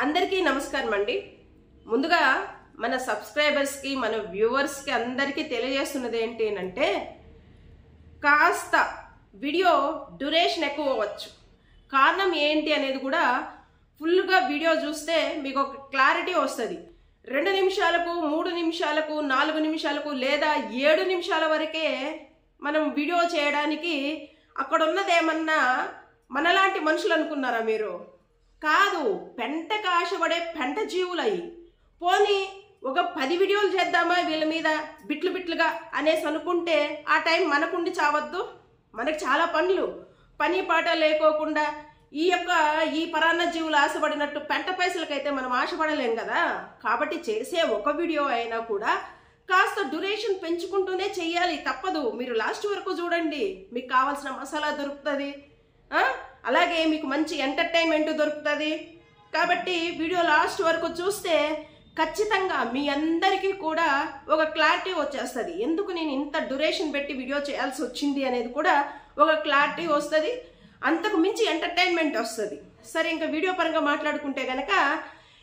అందరికీ నమస్కారం అండి. ముందుగా మన సబ్స్క్రైబర్స్ కి మన వ్యూవర్స్ కి అందరికీ తెలియజేస్తున్నది ఏంటి అంటే కాస్త వీడియో డ్యూరేషన్ ఎక్కువ అవ్వచ్చు. కారణం ఏంటి అనేది కూడా ఫుల్గా వీడియో చూస్తే మీకు ఒక క్లారిటీ వస్తుంది. 2 నిమిషాలకు 3 నిమిషాలకు 4 నిమిషాలకు లేదా 7 నిమిషాల వరకే మనం వీడియో చేయడానికి అక్కడ ఉన్నదేమన్నా మనలాంటి మనుషులు అనుకున్నారా మీరు? కాదు, పెంటకు ఆశపడే పెంట జీవులయ్యి. పోనీ ఒక 10 వీడియోలు చేద్దామా వీళ్ళ మీద బిట్లుగా అనేసి అనుకుంటే ఆ టైం మనకుండి చావద్దు. మనకు చాలా పని పాట లేకోకుండా ఈ పరాన్న జీవులు ఆశపడినట్టు పెంట పైసలకైతే మనం ఆశపడలేం కదా. కాబట్టి చేసే ఒక వీడియో అయినా కూడా కాస్త డ్యూరేషన్ పెంచుకుంటూనే చెయ్యాలి, తప్పదు. మీరు లాస్ట్ వరకు చూడండి, మీకు కావాల్సిన మసాలా దొరుకుతుంది, అలాగే మీకు మంచి ఎంటర్టైన్మెంట్ దొరుకుతుంది. కాబట్టి వీడియో లాస్ట్ వరకు చూస్తే ఖచ్చితంగా మీ అందరికీ కూడా ఒక క్లారిటీ వచ్చేస్తుంది. ఎందుకు నేను ఇంత డ్యూరేషన్ పెట్టి వీడియో చేయాల్సి వచ్చింది అనేది కూడా ఒక క్లారిటీ వస్తుంది. అంతకు మించి ఎంటర్టైన్మెంట్ వస్తుంది. సరే, ఇంకా వీడియో పరంగా మాట్లాడుకుంటే గనక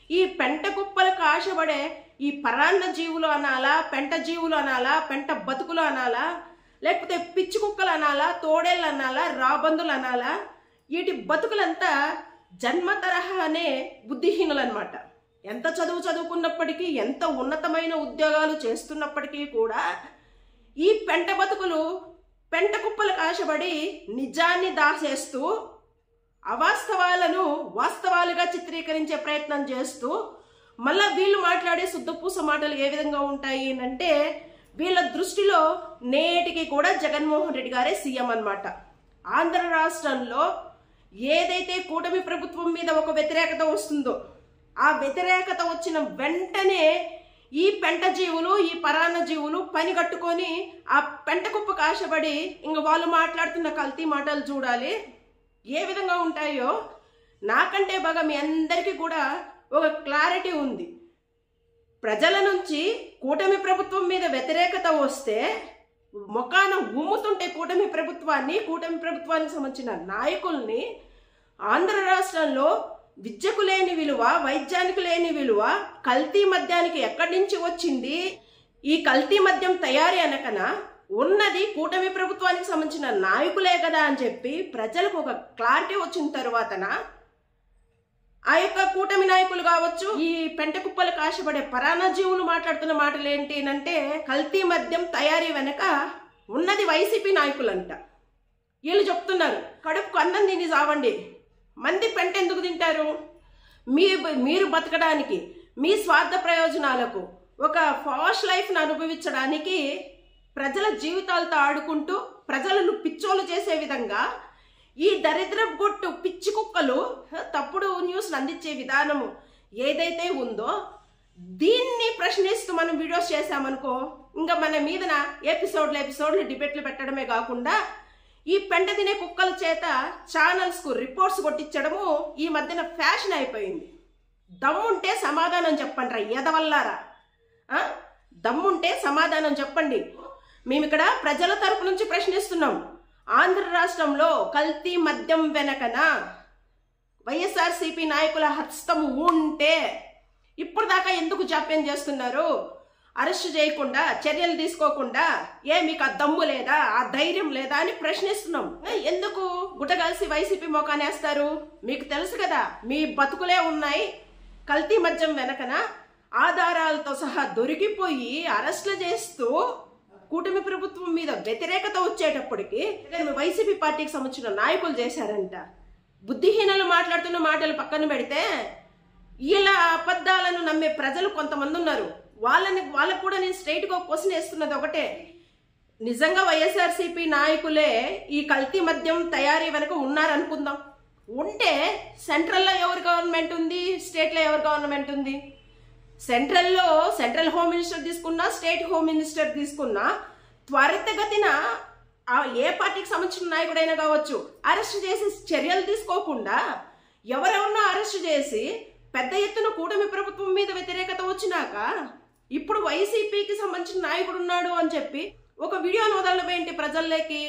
ఈ పెంట కుప్పలకు ఆశపడే ఈ పరాన్న జీవులు అనాలా, పెంట జీవులు అనాలా, పెంట బతుకులు అనాలా, లేకపోతే పిచ్చి కుక్కలు అనాలా, తోడేళ్ళు అనాలా, రాబందులు అనాలా, వీటి బతుకులంతా జన్మ తరహానే బుద్ధిహీనులు అనమాట. ఎంత చదువుకున్నప్పటికీ, ఎంత ఉన్నతమైన ఉద్యోగాలు చేస్తున్నప్పటికీ కూడా ఈ పెంట బతుకులు పెంట కుప్పలకు ఆశపడి నిజాన్ని దాసేస్తూ అవాస్తవాలను వాస్తవాలుగా చిత్రీకరించే ప్రయత్నం చేస్తూ మళ్ళా వీళ్ళు మాట్లాడే శుద్ధపూస మాటలు ఏ విధంగా ఉంటాయి అంటే వీళ్ళ దృష్టిలో నేటికి కూడా జగన్మోహన్ రెడ్డి గారే సీఎం అన్నమాట. ఆంధ్ర రాష్ట్రంలో ఏదైతే కూటమి ప్రభుత్వం మీద ఒక వ్యతిరేకత వస్తుందో ఆ వ్యతిరేకత వచ్చిన వెంటనే ఈ పెంట జీవులు, ఈ పరాన్న జీవులు పని కట్టుకొని ఆ పెంట కుప్పకు ఆశపడి ఇంక వాళ్ళు మాట్లాడుతున్న కల్తీ మాటలు చూడాలి ఏ విధంగా ఉంటాయో. నాకంటే బాగా మీ అందరికీ కూడా ఒక క్లారిటీ ఉంది. ప్రజల నుంచి కూటమి ప్రభుత్వం మీద వ్యతిరేకత వస్తే మొకాన ఉమ్ముతుంటే కూటమి ప్రభుత్వానికి సంబంధించిన నాయకుల్ని ఆంధ్ర రాష్ట్రంలో విద్యకు లేని విలువ, వైద్యానికి లేని విలువ, కల్తీ మద్యానికి ఎక్కడి నుంచి వచ్చింది, ఈ కల్తీ మద్యం తయారీ అనకనా ఉన్నది కూటమి ప్రభుత్వానికి సంబంధించిన నాయకులే కదా అని చెప్పి ప్రజలకు ఒక క్లారిటీ వచ్చిన తర్వాతన ఆ యొక్క కూటమి నాయకులు కావచ్చు, ఈ పెంట కుప్పలకు ఆశపడే పరాన్న జీవులు మాట్లాడుతున్న మాటలు ఏంటి అంటే కల్తీ మద్యం తయారీ వెనక ఉన్నది వైసీపీ నాయకులంట. వీళ్ళు చెప్తున్నారు కడుపుకు అన్నం తిని చావండి, మంది పెంట ఎందుకు తింటారు? మీరు బతకడానికి, మీ స్వార్థ ప్రయోజనాలకు, ఒక ఫాష్ లైఫ్ను అనుభవించడానికి ప్రజల జీవితాలతో ఆడుకుంటూ ప్రజలను పిచ్చోలు చేసే విధంగా ఈ దరిద్ర గొట్టు పిచ్చి కుక్కలు తప్పుడు న్యూస్లు అందించే విధానము ఏదైతే ఉందో దీన్ని ప్రశ్నిస్తూ మనం వీడియోస్ చేసామనుకో ఇంకా మన మీదన ఎపిసోడ్లు డిబేట్లు పెట్టడమే కాకుండా ఈ పెంట తినే కుక్కల చేత ఛానల్స్కు రిపోర్ట్స్ కొట్టించడము ఈ మధ్యన ఫ్యాషన్ అయిపోయింది. దమ్ముంటే సమాధానం చెప్పండి రా ఎదవల్లారా, దమ్ముంటే సమాధానం చెప్పండి. మేము ఇక్కడ ప్రజల తరపు నుంచి ప్రశ్నిస్తున్నాం. ఆంధ్ర రాష్ట్రంలో కల్తీ మద్యం వెనకన వైఎస్ఆర్సీపీ నాయకుల హస్తం ఉంటే ఇప్పుడు దాకా ఎందుకు జాప్యం చేస్తున్నారు? అరెస్ట్ చేయకుండా, చర్యలు తీసుకోకుండా మీకు ఆ దమ్ము లేదా, ఆ ధైర్యం లేదా అని ప్రశ్నిస్తున్నాం. ఎందుకు గుట్టగలిసి వైసీపీ మోకానేస్తారు? మీకు తెలుసు కదా మీ బతుకులే ఉన్నాయి కల్తీ మద్యం వెనకన. ఆధారాలతో సహా దొరికిపోయి అరెస్టులు చేస్తూ కూటమి ప్రభుత్వం మీద వ్యతిరేకత వచ్చేటప్పటికి వైసీపీ పార్టీకి సంబంధించిన నాయకులు చేశారంట. బుద్ధిహీనలు మాట్లాడుతున్న మాటలు పక్కన పెడితే ఇలా అబద్ధాలను నమ్మే ప్రజలు కొంతమంది ఉన్నారు. వాళ్ళకు కూడా నేను స్ట్రైట్గా క్వశ్చన్ వేస్తున్నది ఒకటే, నిజంగా వైఎస్ఆర్సీపీ నాయకులే ఈ కల్తీ మద్యం తయారీ వెనక ఉన్నారనుకుందాం. ఉంటే సెంట్రల్లో ఎవరు గవర్నమెంట్ ఉంది, స్టేట్లో ఎవరు గవర్నమెంట్ ఉంది? సెంట్రల్ హోమ్ మినిస్టర్ తీసుకున్నా, స్టేట్ హోమ్ మినిస్టర్ తీసుకున్నా త్వరితగతిన ఏ పార్టీకి సంబంధించిన నాయకుడైనా కావచ్చు అరెస్ట్ చేసి చర్యలు తీసుకోకుండా ఎవరెవరినో అరెస్ట్ చేసి పెద్ద ఎత్తున కూటమి ప్రభుత్వం మీద వ్యతిరేకత వచ్చినాక ఇప్పుడు వైసీపీకి సంబంధించిన నాయకుడు ఉన్నాడు అని చెప్పి ఒక వీడియోను వదలవేంటి ప్రజల్లోకి?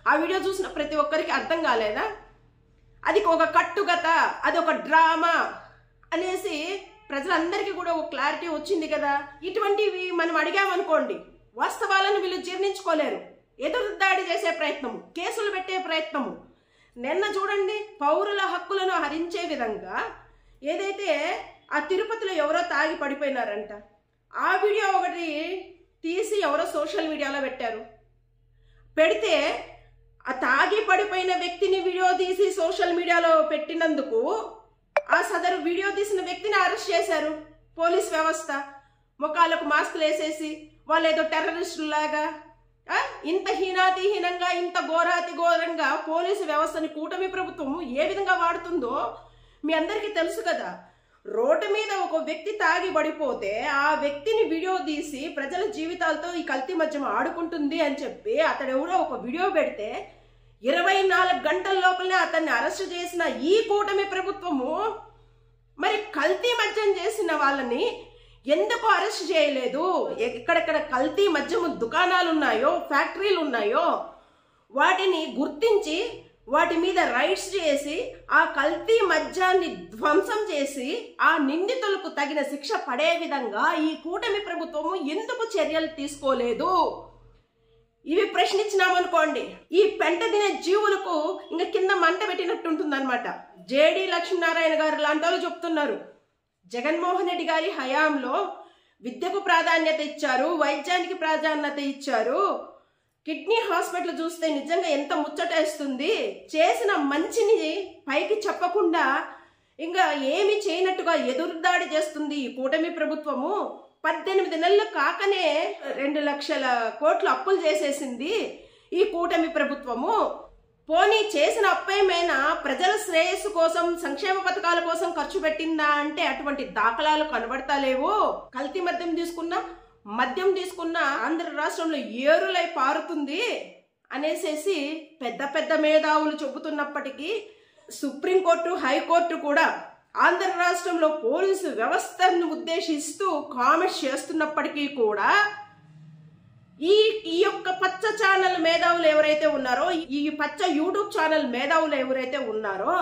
ఆ వీడియో చూసిన ప్రతి ఒక్కరికి అర్థం కాలేదా? అది ఒక కట్టుకథ, అది ఒక డ్రామా అనేసి ప్రజలందరికీ కూడా ఒక క్లారిటీ వచ్చింది కదా. ఇటువంటివి మనం అడిగామనుకోండి, వాస్తవాలను వీళ్ళు జీర్ణించుకోలేరు. ఎదురుదాడి చేసే ప్రయత్నము, కేసులు పెట్టే ప్రయత్నము. నిన్న చూడండి, పౌరుల హక్కులను హరించే విధంగా ఏదైతే ఆ తిరుపతిలో ఎవరో తాగి పడిపోయినారంట, ఆ వీడియో ఒకటి తీసి ఎవరో సోషల్ మీడియాలో పెట్టారు. పెడితే ఆ తాగి పడిపోయిన వ్యక్తిని వీడియో తీసి సోషల్ మీడియాలో పెట్టినందుకు ఆ సదరు వీడియో తీసిన వ్యక్తిని అరెస్ట్ చేశారు పోలీస్ వ్యవస్థ. ముఖాలకు మాస్కులు వేసేసి వాళ్ళు ఏదో టెర్రరిస్టులాగా, ఇంత హీనాతిహీనంగా, ఇంత ఘోరంగా పోలీసు వ్యవస్థని కూటమి ప్రభుత్వం ఏ విధంగా వాడుతుందో మీ అందరికీ తెలుసు కదా. రోడ్డు మీద ఒక వ్యక్తి తాగి పడిపోతే ఆ వ్యక్తిని వీడియో తీసి ప్రజల జీవితాలతో ఈ కల్తీ మద్యం ఆడుకుంటుంది అని చెప్పి అతడెవరో ఒక వీడియో పెడితే 24 గంటల లోపలనే అతన్ని అరెస్ట్ చేసిన ఈ కూటమి ప్రభుత్వము మరి కల్తీ మద్యం చేసిన వాళ్ళని ఎందుకు అరెస్ట్ చేయలేదు? ఎక్కడెక్కడ కల్తీ మద్యము దుకాణాలు ఉన్నాయో, ఫ్యాక్టరీలు ఉన్నాయో వాటిని గుర్తించి వాటి మీద రైడ్స్ చేసి ఆ కల్తీ మద్యాన్ని ధ్వంసం చేసి ఆ నిందితులకు తగిన శిక్ష పడే విధంగా ఈ కూటమి ప్రభుత్వము ఎందుకు చర్యలు తీసుకోలేదు? ఇవి ప్రశ్నించినామనుకోండి, ఈ పెంట తినే జీవులకు ఇంకా కింద మంట పెట్టినట్టుంటుందన్నమాట. జేడి లక్ష్మీనారాయణ గారు లాంటి వాళ్ళు చెప్తున్నారు, జగన్మోహన్ రెడ్డి గారి హయాంలో విద్యకు ప్రాధాన్యత ఇచ్చారు, వైద్యానికి ప్రాధాన్యత ఇచ్చారు. కిడ్నీ హాస్పిటల్ చూస్తే నిజంగా ఎంత ముచ్చటేస్తుంది. చేసిన మంచిని పైకి చెప్పకుండా ఇంకా ఏమి చేయనట్టుగా ఎదురుదాడి చేస్తుంది ఈ కూటమి ప్రభుత్వము. 18 నెలలు కాకనే 2 లక్షల కోట్లు అప్పులు చేసేసింది ఈ కూటమి ప్రభుత్వము. పోనీ చేసిన అప్పేమైనా ప్రజల శ్రేయస్సు కోసం, సంక్షేమ పథకాల కోసం ఖర్చు పెట్టిందా అంటే అటువంటి దాఖలాలు కనబడతలేవు. కల్తీ మద్యం తీసుకున్న ఆంధ్ర రాష్ట్రంలో ఏరులై పారుతుంది అనేసేసి పెద్ద పెద్ద మేధావులు చెబుతున్నప్పటికీ సుప్రీంకోర్టు, హైకోర్టు కూడా ఆంధ్ర రాష్ట్రంలో పోలీసు వ్యవస్థను ఉద్దేశిస్తూ కామెంట్స్ చేస్తున్నప్పటికీ కూడా ఈ యొక్క పచ్చ ఛానల్ మేధావులు ఎవరైతే ఉన్నారో, ఈ పచ్చ యూట్యూబ్ ఛానల్ మేధావులు ఎవరైతే ఉన్నారో,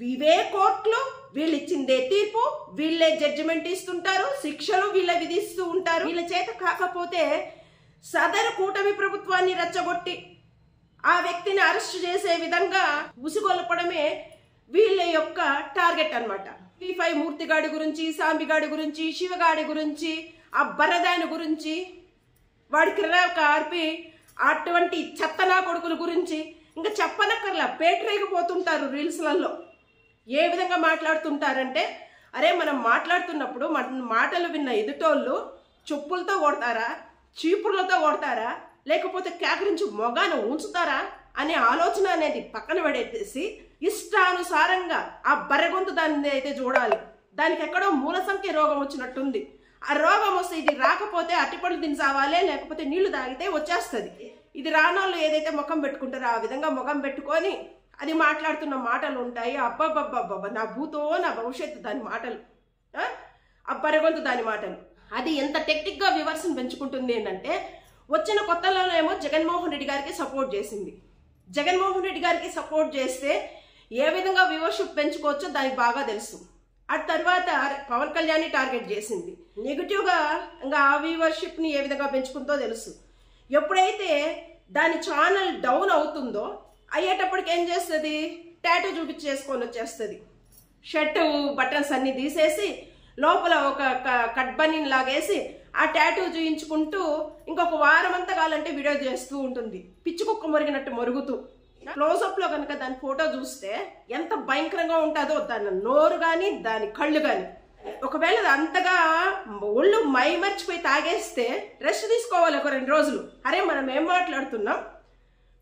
ఇవే కోర్టులు వీళ్ళు ఇచ్చిందే తీర్పు, వీళ్ళే జడ్జిమెంట్ ఇస్తుంటారు, శిక్షలు వీళ్ళ విధిస్తూ ఉంటారు. వీళ్ళ చేత కాకపోతే సదరు కూటమి ప్రభుత్వాన్ని రెచ్చగొట్టి ఆ వ్యక్తిని అరెస్ట్ చేసే విధంగా ఉసిగొల్పడమే వీళ్ళ యొక్క టార్గెట్ అన్నమాట. P5 మూర్తిగాడి గురించి, సాంబిగాడి గురించి, శివగాడి గురించి, ఆ బరదాని గురించి, వాడి కార్పి అటువంటి చెత్తనా కొడుకుల గురించి ఇంకా చెప్పనక్కర్లా, పేటరేగిపోతుంటారు రీల్స్లలో. ఏ విధంగా మాట్లాడుతుంటారంటే, అరే మనం మాట్లాడుతున్నప్పుడు మన మాటలు విన్న ఎదుటోళ్ళు చెప్పులతో కొడతారా, చీపుర్లతో కొడతారా, లేకపోతే కేకరించి మొగాన ఉంచుతారా అనే ఆలోచన అనేది పక్కన పడేసి ఇష్టానుసారంగా ఆ బర్రెగొంతు దాన్ని అయితే చూడాలి. దానికి ఎక్కడో మూల సంఖ్య రోగం వచ్చినట్టుంది. ఆ రోగం వస్తే ఇది రాకపోతే అట్టిపళ్ళు తిని సావాలే, లేకపోతే నీళ్లు తాగితే వచ్చేస్తుంది. ఇది రానోళ్ళు ఏదైతే ముఖం పెట్టుకుంటారో ఆ విధంగా ముఖం పెట్టుకొని అది మాట్లాడుతున్న మాటలు ఉంటాయి. అబ్బబ్బబ్బబ్బ, నా భూతో నా భవిష్యత్తు దాని మాటలు, ఆ బర్రెగొంతు దాని మాటలు. అది ఎంత టెక్నిక్గా వివర్సన పెంచుకుంటుంది ఏంటంటే, వచ్చిన కొత్తలోనేమో జగన్మోహన్ రెడ్డి గారికి సపోర్ట్ చేసింది. జగన్మోహన్ రెడ్డి గారికి సపోర్ట్ చేస్తే ఏ విధంగా వ్యూవర్షిప్ పెంచుకోవచ్చో దానికి బాగా తెలుసు. ఆ తర్వాత పవన్ కళ్యాణ్ని టార్గెట్ చేసింది. నెగిటివ్గా ఇంకా ఆ వ్యూవర్షిప్ని ఏ విధంగా పెంచుకుందో తెలుసు. ఎప్పుడైతే దాని ఛానల్ డౌన్ అవుతుందో అయ్యేటప్పటికి ఏం చేస్తుంది, టాటూ చూపించేసుకొని వచ్చేస్తుంది. షర్టు బటన్స్ అన్ని తీసేసి లోపల ఒక కట్ బనీన్ లాగేసి ఆ టాటూ చూయించుకుంటూ ఇంకొక వారం అంతా కావాలంటే వీడియో చేస్తూ ఉంటుంది, పిచ్చి కుక్క మొరిగినట్టు మొరుగుతూ. క్లోజప్ లో కనుక దాని ఫోటో చూస్తే ఎంత భయంకరంగా ఉంటుందో, దాని నోరు కానీ దాని కళ్ళు కానీ. ఒకవేళ అంతగా ఒళ్ళు మైమర్చిపోయి తాగేస్తే రెస్ట్ తీసుకోవాలి ఒక 2 రోజులు. అరే మనం ఏం మాట్లాడుతున్నాం,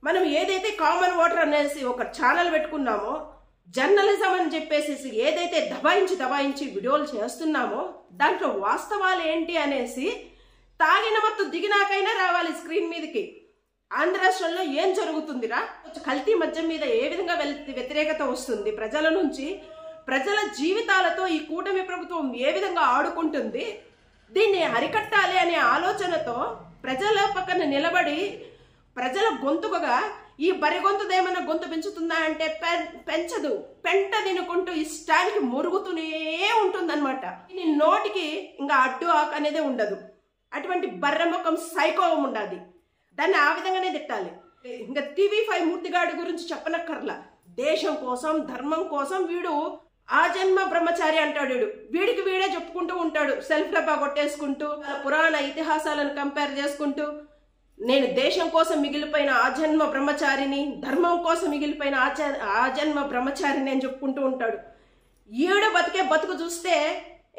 మనం ఏదైతే కామన్ వాటర్ అనేసి ఒక ఛానల్ పెట్టుకున్నామో, జర్నలిజం అని చెప్పేసి ఏదైతే దబాయించి వీడియోలు చేస్తున్నామో దాంట్లో వాస్తవాలు ఏంటి అనేసి తాగిన మత్తు దిగినాకైనా రావాలి స్క్రీన్ మీదకి. ఆంధ్ర రాష్ట్రంలో ఏం జరుగుతుందిరా, కల్తీ మద్యం మీద ఏ విధంగా వ్యతిరేకత వస్తుంది ప్రజల నుంచి, ప్రజల జీవితాలతో ఈ కూటమి ప్రభుత్వం ఏ విధంగా ఆడుకుంటుంది, దీన్ని అరికట్టాలి అనే ఆలోచనతో ప్రజల పక్కన నిలబడి ప్రజల గొంతుకగా ఈ బరి గొంతుదేమన్నా గొంతు పెంచుతుందా అంటే పెంచదు. పెంట తినుకుంటూ ఇష్టానికి మురుగుతూనే అనమాట. నీ నోటికి ఇంకా అడ్డు ఆకు అనేది ఉండదు. అటువంటి బర్రెముఖం సైకోవం ఉండాలి. దాన్ని ఆ విధంగానే తిట్టాలి. ఇంకా TV5 మూర్తిగాడి గురించి చెప్పనక్కర్లా. దేశం కోసం ధర్మం కోసం వీడు ఆజన్మ బ్రహ్మచారి అంటాడు. వీడికి వీడే చెప్పుకుంటూ ఉంటాడు, సెల్ఫ్ డబ్బా కొట్టేసుకుంటూ, పురాణ ఇతిహాసాలను కంపేర్ చేసుకుంటూ, నేను దేశం కోసం మిగిలిపోయిన ఆజన్మ బ్రహ్మచారిని, ధర్మం కోసం మిగిలిపోయిన ఆజన్మ బ్రహ్మచారిని అని చెప్పుకుంటూ ఉంటాడు. ఈడు బతికే బతుకు చూస్తే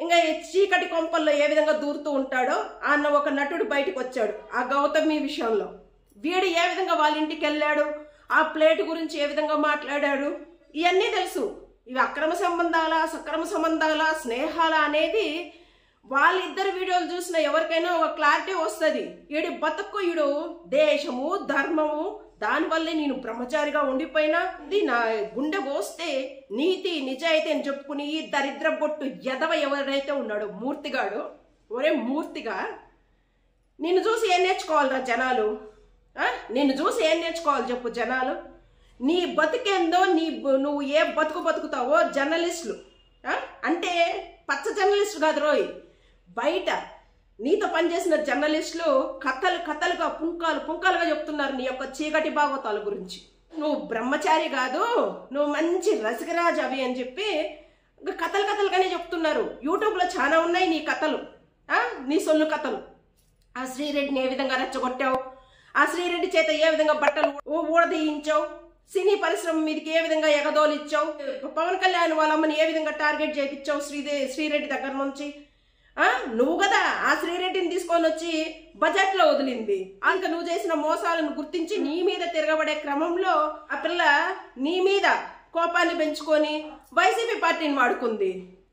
ఇంకా చీకటి కొంపల్లో ఏ విధంగా దూరుతూ ఉంటాడో అన్న ఒక నటుడు బయటకు వచ్చాడు ఆ గౌతమి విషయంలో. వీడు ఏ విధంగా వాళ్ళ ఇంటికి వెళ్ళాడు, ఆ ప్లేట్ గురించి ఏ విధంగా మాట్లాడాడు, ఇవన్నీ తెలుసు. ఇవి అక్రమ సంబంధాలా సక్రమ సంబంధాలా స్నేహాలా అనేది వాళ్ళిద్దరు వీడియోలు చూసిన ఎవరికైనా ఒక క్లారిటీ వస్తుంది. ఈడు బతుకు ఈడు దేశము ధర్మము దానివల్లే నేను బ్రహ్మచారిగా ఉండిపోయినా నా గుండె పోస్తే నీతి నిజాయితీ అని చెప్పుకుని ఈ దరిద్ర బొట్టు ఎదవ ఎవరైతే ఉన్నాడో మూర్తిగాడు, ఒరే మూర్తిగా నిన్ను చూసి ఏం నేర్చుకోవాలరా జనాలు? నిన్ను చూసి ఏం నేర్చుకోవాలి చెప్పు జనాలు? నీ బతుకేందో నువ్వు ఏ బతుకు బతుకుతావో జర్నలిస్టులు అంటే పచ్చ జర్నలిస్టు కాదు రోయ్, బయట నీతో పనిచేసిన జర్నలిస్టులు కథలుగా పుంకాలుగా చెప్తున్నారు నీ యొక్క చీకటి భాగవతాల గురించి. నువ్వు బ్రహ్మచారి కాదు, నువ్వు మంచి రసికరాజు అవి అని చెప్పి కథలుగానే చెప్తున్నారు. యూట్యూబ్లో చాలా ఉన్నాయి నీ కథలు, నీ సొల్లు కథలు. ఆ శ్రీరెడ్డిని ఏ విధంగా రెచ్చగొట్టావు, ఆ శ్రీరెడ్డి చేత ఏ విధంగా బట్టలు ఊడదీయించావు, సినీ పరిశ్రమ మీదకి ఏ విధంగా ఎగదోలిచ్చావు, పవన్ కళ్యాణ్ వాళ్ళమ్మని ఏ విధంగా టార్గెట్ చేయించావు శ్రీరెడ్డి దగ్గర నుంచి. నువ్వు కదా ఆ శ్రీరెడ్డిని తీసుకొని వచ్చి బడ్జెట్ లో వదిలింది. ఇంకా నువ్వు చేసిన మోసాలను గుర్తించి నీ మీద తిరగబడే క్రమంలో ఆ పిల్ల నీ మీద కోపాన్ని పెంచుకొని వైసీపీ పార్టీని వాడుకుంది.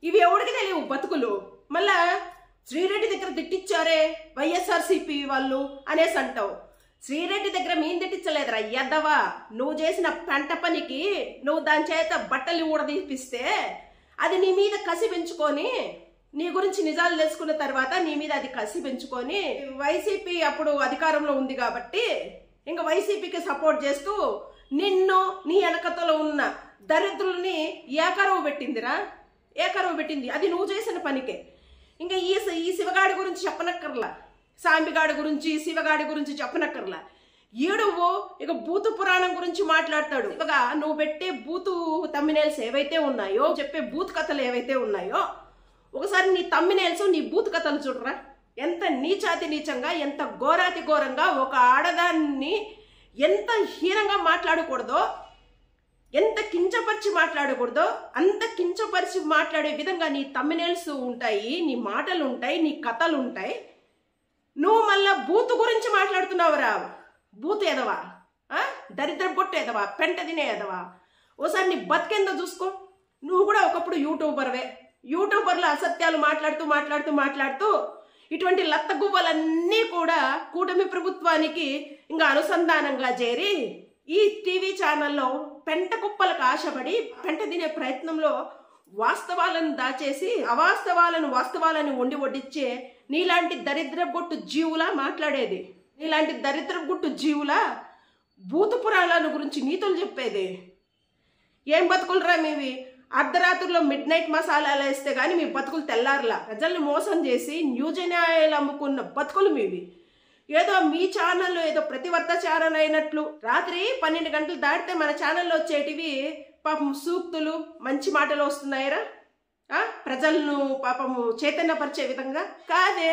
ఇవి ఎవరికి తెలియవు బతుకులు. మళ్ళా శ్రీరెడ్డి దగ్గర తిట్టించారే వైఎస్ఆర్సీపీ వాళ్ళు అనేసి అంటావు. శ్రీరెడ్డి దగ్గర మేము తిట్టించలేదురా ఎద్దవా. నువ్వు చేసిన పెంట పనికి నువ్వు దాని చేత బట్టలు ఊడదీపిస్తే అది నీ మీద కసి పెంచుకొని, నీ గురించి నిజాలు తెలుసుకున్న తర్వాత నీ మీద అది కసి పెంచుకొని, వైసీపీ అప్పుడు అధికారంలో ఉంది కాబట్టి ఇంకా వైసీపీకి సపోర్ట్ చేస్తూ నిన్ను నీ వెనకతలో ఉన్న దరిద్రుల్ని ఏకరువు పెట్టిందిరా, ఏకరువు పెట్టింది. అది నువ్వు చేసిన పనికే. ఇంకా ఈ శివగాడి గురించి చెప్పనక్కర్లా, సాంబిగాడి గురించి శివగాడి గురించి చెప్పనక్కర్లా. ఈడువు ఇక బూతు పురాణం గురించి మాట్లాడతాడు. ఇక నువ్వు పెట్టే బూతు తమ్మినేల్స్ ఏవైతే ఉన్నాయో, చెప్పే బూతు కథలు ఏవైతే ఉన్నాయో, ఒకసారి నీ తమ్మినేల్స్ నీ బూతు కథలు చూడరా. ఎంత నీచాతి నీచంగా, ఎంత ఘోరాతి ఘోరంగా ఒక ఆడదాన్ని ఎంత హీనంగా మాట్లాడకూడదో, ఎంత కించపరిచి మాట్లాడకూడదో అంత కించపరిచి మాట్లాడే విధంగా నీ తమ్మినేల్స్ ఉంటాయి, నీ మాటలు ఉంటాయి, నీ కథలు ఉంటాయి. నువ్వు మళ్ళా బూతు గురించి మాట్లాడుతున్నావురా. బూతు ఎదవా, దరిద్ర బొట్టు ఎదవా, పెంట తినే ఎదవా. ఓసారి నీ బతికేందో చూసుకో. నువ్వు కూడా ఒకప్పుడు యూట్యూబర్వే. యూట్యూబర్లు అసత్యాలు మాట్లాడుతూ ఇటువంటి లత్తగువ్వలన్నీ కూడా కూటమి ప్రభుత్వానికి ఇంకా అనుసంధానంగా చేరి ఈ టీవీ ఛానల్లో పెంట కుప్పలకు ఆశపడి పెంట తినే ప్రయత్నంలో వాస్తవాలను దాచేసి అవాస్తవాలను వాస్తవాలను వడ్డిచ్చే నీలాంటి దరిద్ర బొట్టు జీవులా మాట్లాడేది, నీలాంటి దరిద్ర బొట్టు జీవులా భూత పురాణాల గురించి నీతులు చెప్పేది. ఏం బతుకులరా మీవి? అర్ధరాత్రిలో మిడ్ నైట్ మసాలాలు వేస్తే గానీ మీ బతుకులు తెల్లారులా. ప్రజల్ని మోసం చేసి న్యూజనాయాలు అమ్ముకున్న బతుకులు మీవి. ఏదో మీ ఛానల్లో ఏదో ప్రతివర్త ఛానల్ అయినట్లు రాత్రి 12 గంటలు దాటితే మన ఛానల్లో వచ్చేటివి పాపం సూక్తులు మంచి మాటలు వస్తున్నాయిరా. ప్రజలను పాపము చైతన్యపరిచే విధంగా కాదే,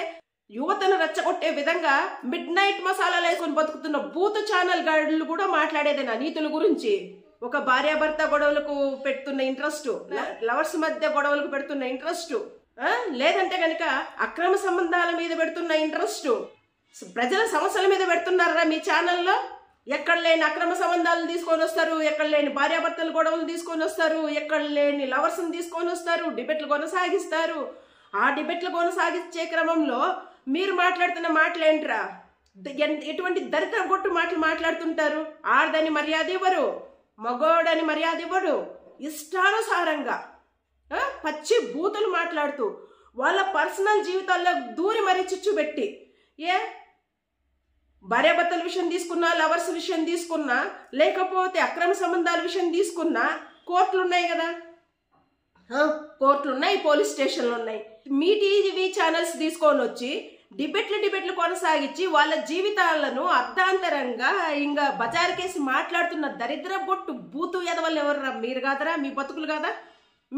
యువతను రెచ్చగొట్టే విధంగా మిడ్ నైట్ మసాలాలు వేసుకొని బతుకుతున్న బూత్ ఛానల్ గాడులు కూడా మాట్లాడేది నా నీతుల గురించి. ఒక భార్యాభర్త గొడవలకు పెడుతున్న ఇంట్రెస్ట్, లవర్స్ మధ్య గొడవలకు పెడుతున్న ఇంట్రెస్ట్, లేదంటే కనుక అక్రమ సంబంధాల మీద పెడుతున్న ఇంట్రెస్ట్, ప్రజల సమస్యల మీద పెడుతున్నారా మీ ఛానల్లో. ఎక్కడ లేని అక్రమ సంబంధాలను తీసుకొని వస్తారు, ఎక్కడ లేని భార్యాభర్తల గొడవలు తీసుకొని వస్తారు, ఎక్కడ లేని లవర్స్ని తీసుకొని వస్తారు, డిబేట్లు కొనసాగిస్తారు. ఆ డిబేట్లు కొనసాగించే క్రమంలో మీరు మాట్లాడుతున్న మాటలు ఏంట్రా? ఎటువంటి దరిద్ర కొట్టు మాటలు మాట్లాడుతుంటారు. ఆడదని మర్యాద ఇవ్వరు, మగోడని మర్యాద ఇవ్వడు, ఇష్టానుసారంగా పచ్చి బూతులు మాట్లాడుతూ వాళ్ళ పర్సనల్ జీవితాల్లో దూరి మరీ చిచ్చు పెట్టి, భార్యాభర్తల విషయం తీసుకున్నా, లవర్స్ విషయం తీసుకున్నా, లేకపోతే అక్రమ సంబంధాల విషయం తీసుకున్నా కోర్టులు ఉన్నాయి కదా, కోర్టులు ఉన్నాయి, పోలీస్ స్టేషన్లు ఉన్నాయి. మీ టీవీ ఛానల్స్ తీసుకొని వచ్చి డిబేట్లు కొనసాగించి వాళ్ళ జీవితాలను అర్ధాంతరంగా ఇంకా బజారుకేసి మాట్లాడుతున్న దరిద్ర బొట్టు బూతు ఎదవలు ఎవర్రా? మీరు కాదరా? మీ బతుకులు కాదా?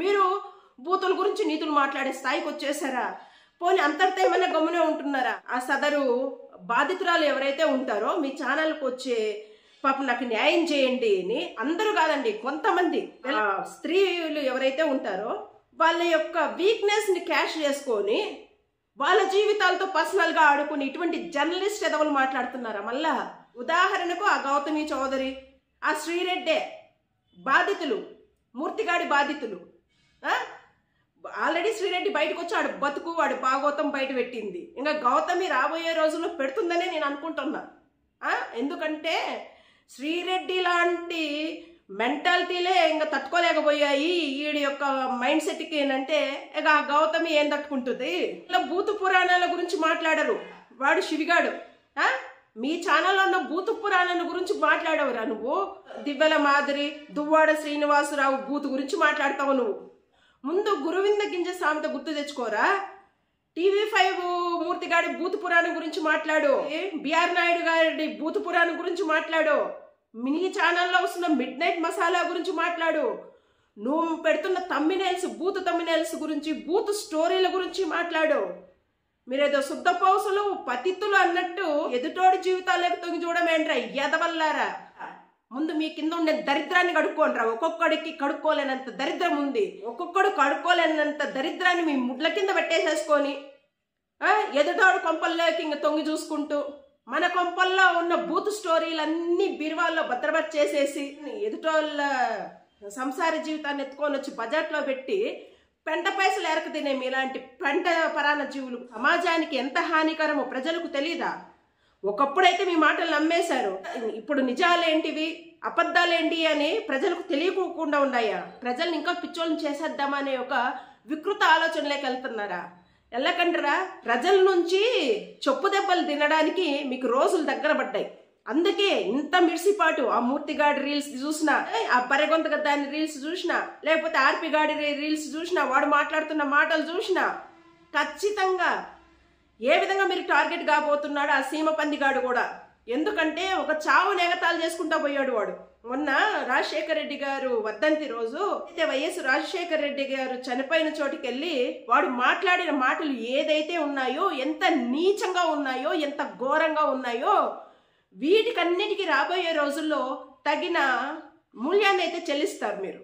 మీరు బూతుల గురించి నీతులు మాట్లాడే స్థాయికి వచ్చేసారా? పోనీ అంతటితో ఏమైనా గమ్మునే ఉంటున్నారా? ఆ సదరు బాధితురాలు ఎవరైతే ఉంటారో మీ ఛానల్కి వచ్చే పాపం నాకు న్యాయం చేయండి అని అందరూ కాదండి, కొంతమంది స్త్రీలు ఎవరైతే ఉంటారో వాళ్ళ యొక్క వీక్నెస్ ని క్యాష్ చేసుకొని వాళ్ళ జీవితాలతో పర్సనల్ గా ఆడుకుని ఇటువంటి జర్నలిస్ట్ ఎదవలు మాట్లాడుతున్నారా? మళ్ళా ఉదాహరణకు ఆ గౌతమి చౌదరి, ఆ శ్రీరెడ్డే బాధితులు, మూర్తిగాడి బాధితులు. ఆల్రెడీ శ్రీరెడ్డి బయటకు వచ్చి వాడు బతుకు వాడు భాగవతం బయట పెట్టింది. ఇంకా గౌతమి రాబోయే రోజుల్లో పెడుతుందనే నేను అనుకుంటున్నా. ఎందుకంటే శ్రీరెడ్డి లాంటి మెంటాలిటీలే ఇంకా తట్టుకోలేకపోయాయి ఈడి యొక్క మైండ్ సెట్కి. ఏంటంటే ఇక ఆ గౌతమి ఏం తట్టుకుంటుంది? ఇలా భూతు పురాణాల గురించి మాట్లాడరు. వాడు శివిగాడు. మీ ఛానల్లో ఉన్న భూతు పురాణాల గురించి మాట్లాడవురా నువ్వు? దివ్వెల మాదిరి, దువ్వాడ శ్రీనివాసరావు భూతు గురించి మాట్లాడతావు నువ్వు. ముందు గురువింద గింజ సామెత గుర్తు తెచ్చుకోరా. TV5 మూర్తిగాడి భూతు పురాణం గురించి మాట్లాడు, బిఆర్ నాయుడు గారి భూతు పురాణం గురించి మాట్లాడు, మినీ ఛానల్లో వస్తున్న మిడ్ నైట్ మసాలా గురించి మాట్లాడు. నువ్వు పెడుతున్న తమ్మినేల్స్, బూతు తమ్మినేల్స్ గురించి, బూతు స్టోరీల గురించి మాట్లాడు. మీరేదో శుద్ధ పౌసులు పతిత్తులు అన్నట్టు ఎదుటోడి జీవితాలకు తొంగి చూడమేంట్రా ఎదవల్లారా? ముందు మీ కింద ఉండే దరిద్రాన్ని కడుక్కోండిరా. ఒక్కొక్కడికి కడుక్కోలేనంత దరిద్రం ఉంది. ఒక్కొక్కడు కడుక్కోలేనంత దరిద్రాన్ని మీ ముడ్ల కింద పెట్టేసేసుకొని ఎదుటోడు కొంపల్లోకి ఇంక తొంగి చూసుకుంటూ మన కొంపల్లో ఉన్న బూత్ స్టోరీలన్నీ బీరువాల్లో భద్రపరిచేసేసి ఎదుటోళ్ళ సంసార జీవితాన్ని ఎత్తుకొని వచ్చి బడ్జెట్లో పెట్టి పెంట పైసలు ఎరక తినే మీలాంటి పెంట పరాణ జీవులు సమాజానికి ఎంత హానికరమో ప్రజలకు తెలీదా? ఒకప్పుడైతే మీ మాటలు నమ్మేశారు. ఇప్పుడు నిజాలేంటివి అబద్ధాలేంటి అని ప్రజలకు తెలియకుండా ఉన్నాయా? ప్రజల్ని ఇంకా పిచ్చోళ్ళని చేసేద్దామనే ఒక వికృత ఆలోచనలోకి వెళ్తున్నారా? వెళ్ళకండ్రా. ప్రజల నుంచి చెప్పు దెబ్బలు తినడానికి మీకు రోజులు దగ్గర పడ్డాయి. అందుకే ఇంత మిడిసిపాటు. ఆ మూర్తిగాడి రీల్స్ చూసినా, ఆ పరెగొంత దాని రీల్స్ చూసినా, లేకపోతే ఆర్పి గాడి రీల్స్ చూసినా, వాడు మాట్లాడుతున్న మాటలు చూసినా ఖచ్చితంగా ఏ విధంగా మీరు టార్గెట్ కాబోతున్నాడు ఆ సీమ పందిగాడు కూడా. ఎందుకంటే ఒక చావు నేగతాలు చేసుకుంటా పోయాడు వాడు. మొన్న రాజశేఖర రెడ్డి గారు వర్ధంతి రోజు అయితే వైఎస్ రాజశేఖర రెడ్డి గారు చనిపోయిన చోటుకి వెళ్ళి వాడు మాట్లాడిన మాటలు ఏదైతే ఉన్నాయో, ఎంత నీచంగా ఉన్నాయో, ఎంత ఘోరంగా ఉన్నాయో, వీటికన్నిటికీ రాబోయే రోజుల్లో తగిన మూల్యాన్ని అయితే చెల్లిస్తారు మీరు.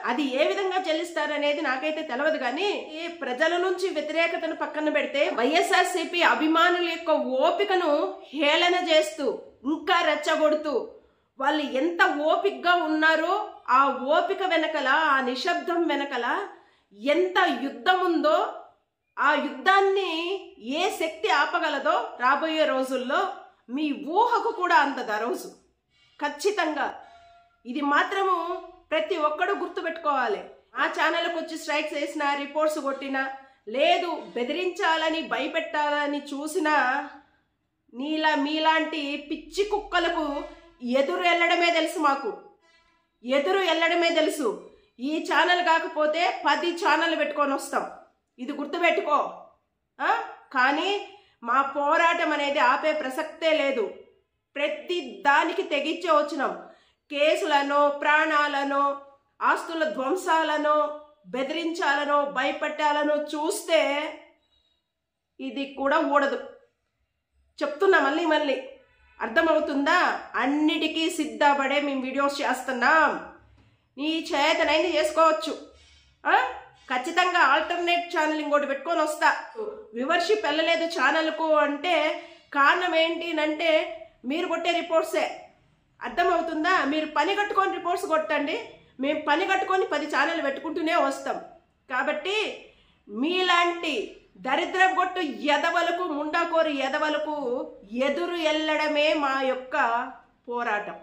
అది ఏ విధంగా చెల్లిస్తారు అనేది నాకైతే తెలియదు. కానీ ఈ ప్రజల నుంచి వ్యతిరేకతను పక్కన పెడితే వైఎస్ఆర్సీపీ అభిమానుల యొక్క ఓపికను హేళన చేస్తూ ఇంకా రెచ్చగొడుతూ వాళ్ళు ఎంత ఓపికగా ఉన్నారో ఆ ఓపిక వెనకల, ఆ నిశ్శబ్దం వెనకల ఎంత యుద్ధం ఉందో, ఆ యుద్ధాన్ని ఏ శక్తి ఆపగలదో రాబోయే రోజుల్లో మీ ఊహకు కూడా అందదు ఆ రోజు. ఖచ్చితంగా ఇది మాత్రము ప్రతి ఒక్కడు గుర్తుపెట్టుకోవాలి. ఆ ఛానల్కి వచ్చి స్ట్రైక్స్ వేసినా, రిపోర్ట్స్ కొట్టినా, లేదు బెదిరించాలని భయపెట్టాలని చూసినా మీలాంటి పిచ్చి కుక్కలకు ఎదురు వెళ్ళడమే తెలుసు. మాకు ఎదురు వెళ్ళడమే తెలుసు. ఈ ఛానల్ కాకపోతే 10 ఛానల్ పెట్టుకొని వస్తాం. ఇది గుర్తుపెట్టుకో. కానీ మా పోరాటం అనేది ఆపే ప్రసక్తే లేదు. ప్రతి దానికి తెగించే వచ్చినాం. కేసులను, ప్రాణాలను, ఆస్తుల ధ్వంసాలను, బెదిరించాలనో భయపెట్టాలనో చూస్తే ఇది కూడా ఊడదు. చెప్తున్నా మళ్ళీ అర్థమవుతుందా? అన్నిటికీ సిద్ధపడే మేము వీడియోస్ చేస్తున్నాం. నీ చేతనైంది చేసుకోవచ్చు. ఖచ్చితంగా ఆల్టర్నేట్ ఛానల్ ఇంకోటి పెట్టుకొని వస్తా. వ్యూవర్షిప్ వెళ్ళలేదు ఛానల్కు అంటే కారణం ఏంటి అంటే మీరు కొట్టే రిపోర్ట్సే. అర్థమవుతుందా? మీరు పని కట్టుకొని రిపోర్ట్స్ కొట్టండి, మేము పని కట్టుకొని 10 ఛానల్ పెట్టుకుంటూనే వస్తాం. కాబట్టి మీలాంటి దరిద్ర కొట్టు ఎదవలకు, ముండాకోరు ఎదవలకు ఎదురు వెళ్ళడమే మా యొక్క పోరాటం.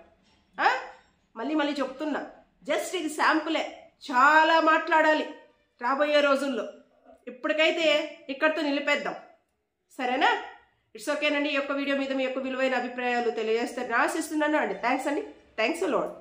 మళ్ళీ చెప్తున్నా, జస్ట్ ఇది శాంపులే. చాలా మాట్లాడాలి రాబోయే రోజుల్లో. ఇప్పటికైతే ఇక్కడితో నిలిపేద్దాం, సరేనా? ఇట్స్ ఓకేనండి. ఈ యొక్క వీడియో మీద మీ యొక్క విలువైన అభిప్రాయాలు తెలియజేస్తారని ఆశిస్తున్నాను అండి. థ్యాంక్స్ అండి. Thanks a lot.